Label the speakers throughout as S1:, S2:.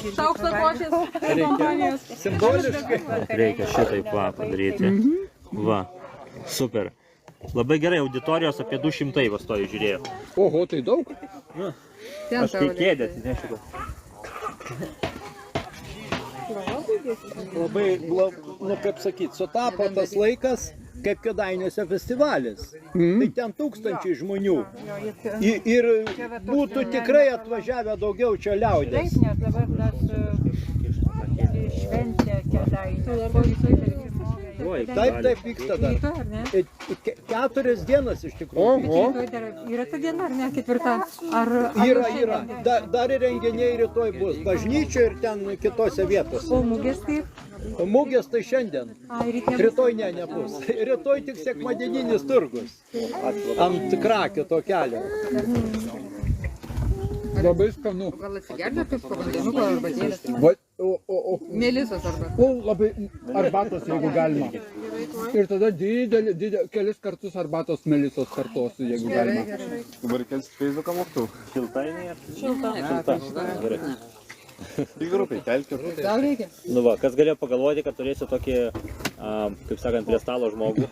S1: Šaukštą košės kompanijos.
S2: Simboliškai.
S3: Reikia šitai padaryti. Va, super. Labai gerai, auditorijos apie 200 vastoji žiūrėjo.
S2: Oho, tai daug.
S3: Aš kai kėdės, nešiu.
S4: Labai, nu kaip sakyt, sutapo tas laikas, kaip Kėdainiuose festivalis. Tai ten tūkstančiai žmonių. Ir būtų tikrai atvažiavę daugiau čia liaudės.
S5: Taip, nes dabar tas šventė Kėdainių.
S4: Taip vyksta dar. 4 dienas iš tikrųjų.
S2: Oho.
S5: Yra ta diena, ar ne, 4?
S4: Yra. Dar ir renginiai rytoj bus. Bažnyčia ir ten kitose vietose.
S5: O mūgės kaip?
S4: Mūgės tai šiandien. Rytoj nebus. Rytoj tik sekmadieninis turgus. Ant Krakio to kelio.
S2: Labai skanu.
S1: Gal atsigerti kaip vandenuko arbatėlės? Melisos arba.
S2: Labai arbatos, jeigu galima. Ir tada kelis kartus arbatos melisos kartosiu, jeigu galima.
S6: Dabar kelsit Facebooką moktų.
S3: Šiltainė?
S6: Šilta.
S3: Gerai.
S6: Į grupį kelkit.
S1: Gal reikia?
S3: Nu va, kas galėjo pagalvoti, kad turėsiu tokį, kaip sakant, prie stalo žmogų.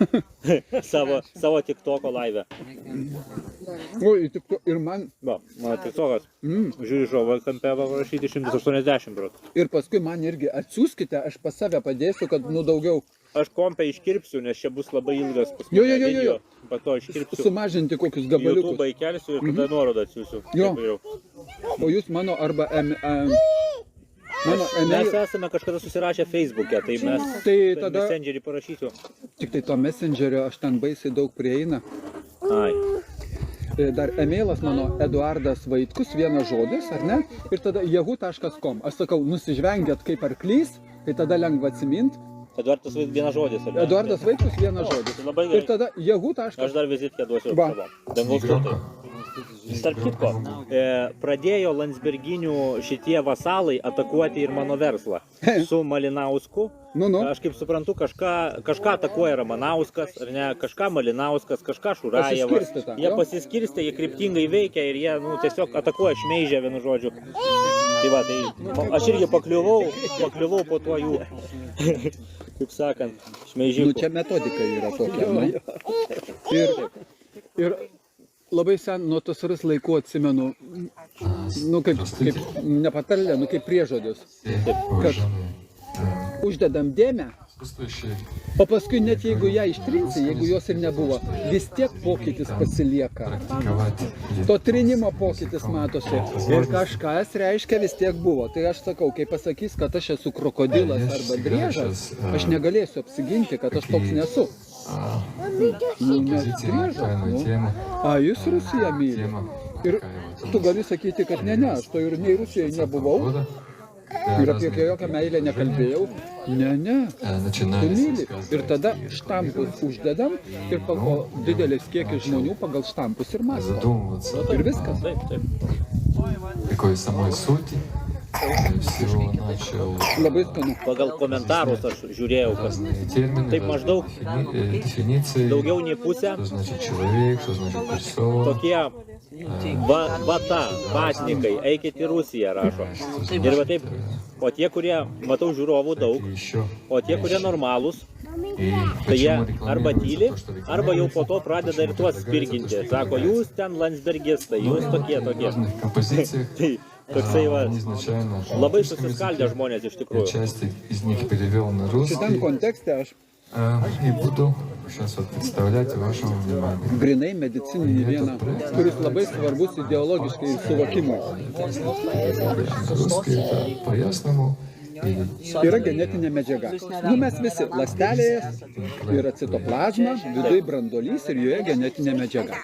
S3: savo TikToko live.
S2: O, ir man.
S3: Va, mano TikTokas. Žiūri žovą kampę parašyti 180 brot.
S2: Ir paskui man irgi atsiųskite, aš pas save padėsiu, kad daugiau.
S3: Aš kompę iškirpsiu, nes čia bus labai ilgas pas
S2: Jo.
S3: mane video. Po to iškirpsiu.
S2: Sumažinti kokius gabaliukus.
S3: YouTube įkelsiu ir tada nuorodą atsiųsiu.
S2: Jo.
S3: Taip jau.
S2: O jūs mano arba
S3: Mes esame kažkada susirašę Facebook'e, tai mes
S2: Tai tada
S3: Messengerį parašysiu.
S2: tik tai to Messengerio aš ten baisiai daug prieina.
S3: Ai.
S2: Dar emailas mano Eduardas Vaitkus, vienas žodis, ar ne? Ir tada yahoo.com. Aš sakau, nusižvengiat kaip arklys, tai tada lengva atsimint.
S3: Eduardas vienas žodis, ar ne?
S2: Eduardas Vaitkus vienas žodis.
S3: Tai labai gerai.
S2: Ir tada yahoo.com.
S3: Aš dar vizitkę duosiu
S2: Va.
S3: savo. Dangaus turtai. Tarp kitko, pradėjo Landsberginių šitie vasalai atakuoti ir mano verslą su Malinausku. Aš kaip suprantu, kažką atakuoja Ramanauskas, ar ne, kažką Malinauskas, kažką Šurajevas. Jie pasiskirstė, jie kryptingai veikia ir jie tiesiog atakuoja, šmeižia vienu žodžiu. Tai va, tai aš irgi pakliuvau po tuo jų, kaip sakant, šmeižikų.
S2: Čia metodika yra tokia. Ir labai sen nuo tos laikų atsimenu, kaip nepatarlė, kaip priežodis, kad uždedam dėmę, o paskui net jeigu ją ištrinsi, jeigu jos ir nebuvo, vis tiek pokytis pasilieka. To trinimo pokytis matosi ir kažkas reiškia vis tiek buvo. Tai aš sakau, kai pasakys, kad aš esu krokodilas arba driežas, aš negalėsiu apsiginti, kad aš toks nesu. Nes driežas, a jūs Rusiją myli. Ir tu gali sakyti, kad ne, aš to ir nei Rusijai nebuvau. Ir apie jokią meilę nekalbėjau. Ne, tu myli. Ir tada štampus uždedam ir pagal didelis kiekis žmonių pagal štampus ir mąstom. Ir viskas.
S7: Какой самой сути всего начал.
S2: Labai skanu.
S3: Pagal komentarus aš žiūrėjau, kad taip maždaug daugiau nei pusę tokie vatnikai, eikit į Rusiją, rašo. Ir va taip, o tie, kurie, matau žiūrovų daug, o tie, kurie normalūs, tai jie arba tyli, arba jau po to pradeda ir tuos spirginti. Sako, jūs ten Landsbergistai, jūs tokie. Tai toksai va, labai susiskaldę žmonės iš tikrųjų.
S2: Šitam kontekste aš grinai medicininį vieną, kuris labai svarbus ideologiškai suvokimui. Yra genetinė medžiaga. Mes visi ląstelėje yra citoplazma, viduje branduolys ir joje genetinė medžiaga.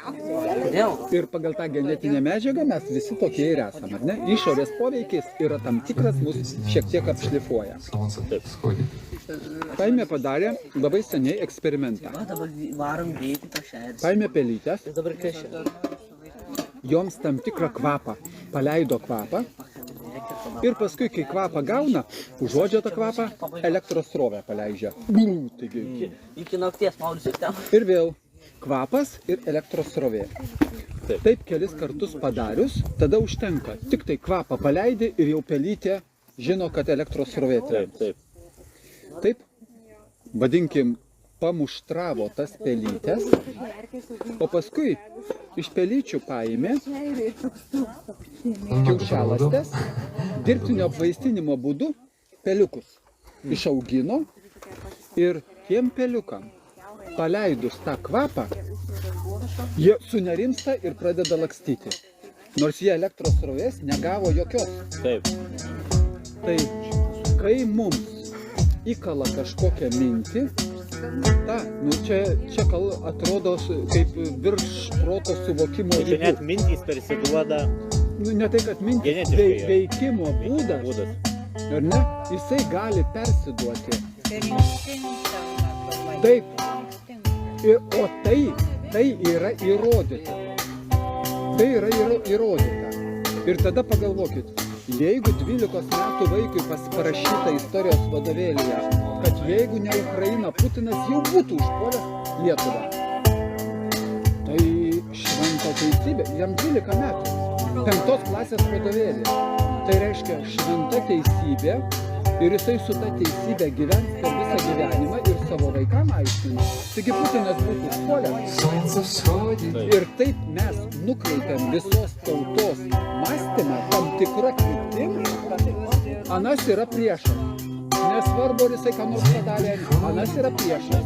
S2: Ir pagal tą genetinę medžiagą mes visi tokie ir esame, ar ne? Išorės poveikis yra tam tikras, mus šiek tiek apšlifuoja. Paėmė padarė labai seniai eksperimentą. Paėmė pelytės, joms tam tikrą kvapą, paleido kvapą. Ir paskui, kai kvapą gauna, užuodžia tą kvapą, elektros srovę paleidžia.
S8: Iki nakties maudysiu ten.
S2: Ir vėl kvapas ir elektros srovė. Taip kelis kartus padarius, tada užtenka. Tik tai kvapą paleidi ir jau pelytė žino, kad elektros srovė trenks. Taip, vadinkim, pamuštravo tas pelytes, o paskui iš pelyčių paėmė kiaušialąstes, dirbtinio apvaistinimo būdu peliukus išaugino ir tiem peliukam paleidus tą kvapą, jie sunerimsta ir pradeda lakstyti. Nors jie elektros srovės negavo jokios.
S3: Taip.
S2: Tai kai mums įkala kažkokią mintį, čia atrodo kaip virš proto suvokimo
S3: ribų. Čia net mintys persiduoda.
S2: Ne tai, kad mintys, veikimo būdas, ar ne, jisai gali persiduoti. Taip. O tai yra įrodyta. Tai yra įrodyta. Ir tada pagalvokit, jeigu 12 metų vaikui parašyta istorijos vadovėlyje, kad jeigu ne Ukraina, Putinas jau būtų užpuolęs Lietuvą. Tai šventa teisybė, jam 12 metų, 5 klasės vadovėlė. Tai reiškia šventa teisybė ir jisai su ta teisybė gyvens per visą gyvenimą ir savo vaikam aiškins. Taigi Putinas būtų užpuolęs. Ir taip mes nukreipiam visos tautos mąstymą tam tikrą kryptim, anas yra priešas. Nesvarbu, ar jisai ką nors padarė, anas yra priešas.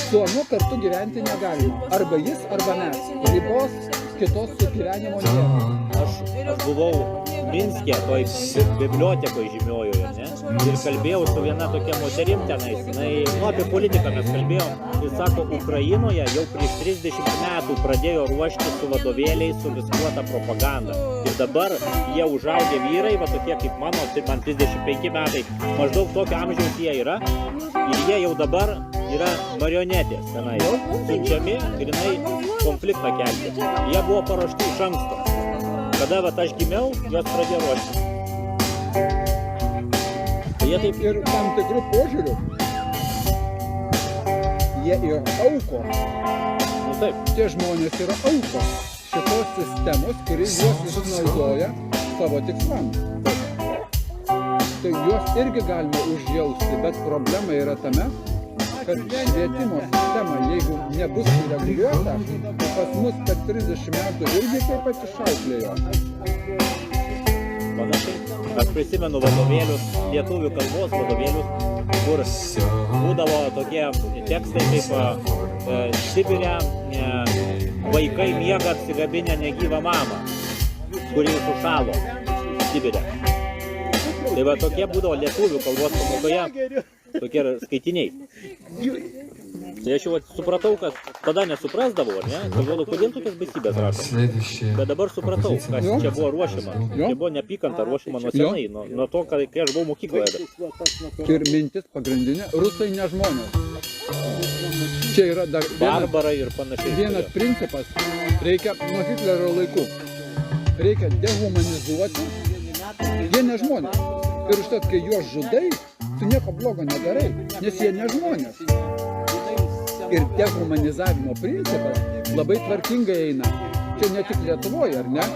S2: Su anu kartu gyventi negalima. Arba jis, arba mes. Ribos kitos su gyvenimo nėra.
S3: Aš buvau Minske, toj bibliotekoje žymiojoje, ne? Ir kalbėjau su viena tokia moterim tenais. Apie politiką mes kalbėjom. Jis sako, Ukrainoje jau prieš 30 metų pradėjo ruošti su vadovėliais, su viskuota propaganda. Ir dabar jie užaugę vyrai, va tokie kaip mano, man 35 metai, maždaug tokio amžiaus jie yra. Ir jie jau dabar yra marionetės tenai. Siunčiami grinai konfliktą kelti. Jie buvo paruošti iš anksto. Kada aš gimiau, jos pradėjo ruošti.
S2: Jie taip ir tam tikrų požiūrių. Jie yra aukos.
S3: Taip.
S2: Tie žmonės yra aukos šitos sistemos, kuris juos išnaudoja savo tikslams. Tai juos irgi galima užjausti, bet problema yra tame, kad švietimo sistema, jeigu nebus sureguliuota, tai pas mus per 30 metų irgi taip pat išauklėjo.
S3: Panašiai. Aš prisimenu vadovėlius, lietuvių kalbos vadovėlius, kur būdavo tokie tekstai kaip Sibire vaikai miega apsigabinę negyvą mamą, kuri sušalo Sibire. Tai va tokie būdavo lietuvių kalbos pamokoje. Tokie skaitiniai. Tai aš jau supratau, kad tada nesuprasdavau, ne? Galvodavau, kodėl tokias baisybės rašo. Bet dabar supratau, kas čia buvo ruošiama. Tai buvo neapykanta ruošiama nuo senai, nuo to, kai aš buvau mokykloje.
S2: Ir mintis pagrindinė, rusai ne žmonės. Čia yra dar
S3: barbarai ir panašiai.
S2: Vienas principas, reikia nuo Hitlerio laikų. Reikia dehumanizuoti, jie ne žmonės. Ir užtat, kai juos žudai, tu nieko blogo nedarai, nes jie ne žmonės. Ir dehumanizavimo principas labai tvarkingai eina. Čia ne tik Lietuvoje, ar ne?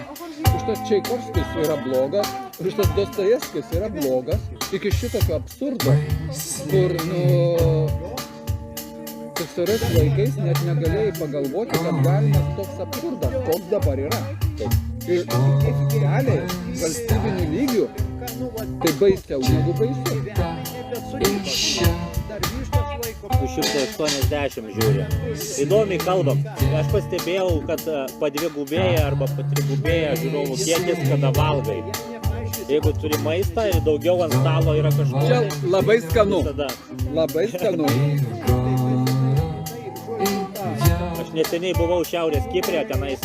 S2: Užtat Čaikovskis yra blogas, užtat Dostojevskis yra blogas. Iki šitokio absurdo, kur, TSRS laikais net negalėjai pagalvoti, kad galimas toks absurdas, koks dabar yra. Ir oficialiai, valstybinių lygių, tai baisiau negu baisu.
S3: 280 žiūri. Įdomiai kalbam. Aš pastebėjau, kad padvigubėja arba patrigubėja žiūrovų kiekis, kada valgai. Jeigu turi maistą ir daugiau ant stalo yra kažko.
S2: Čia labai skanu. Labai skanu.
S3: Aš neseniai buvau Šiaurės Kiprė, tenais,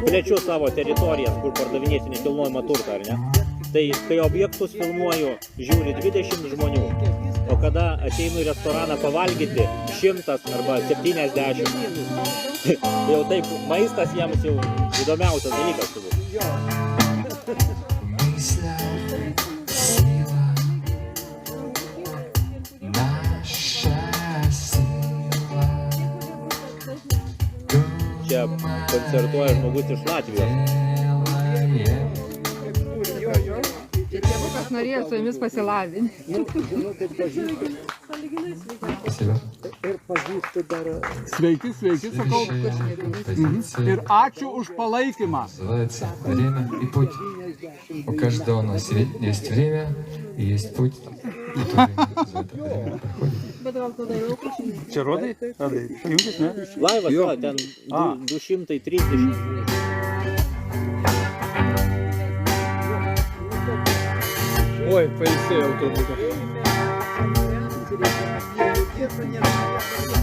S3: plečiu savo teritorijas, kur pardavinėti nekilnojamą turtą, ar ne? Tai kai objektus filmuoju, žiūri 20 žmonių, o kada ateinu į restoraną pavalgyti 100 arba 70, tai jau taip maistas jiems jau įdomiausias dalykas turbūt. Čia koncertuoja žmogus iš Latvijos.
S1: aš norėjau su jumis pasilavinti.
S7: Спасибо.
S2: Sveiki, sveiki, sakau.
S7: Позиция
S2: Ir ačiū už palaikymą.
S7: называется время и путь. У каждого у нас есть время и есть путь, который за это время проходит.
S4: Čia rodai? Rodai. Jungtis, ne?
S3: Laivas, jo, ten 230.
S2: Oi, pailsėjau turbūt.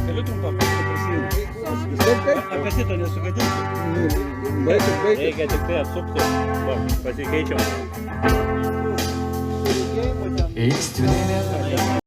S4: Galiu trumpą prisijungti. Apie šitą nesugadinti.
S2: Baikit.
S3: Reikia tik tai atsukti. Va, pasikeičiam.
S7: Есть время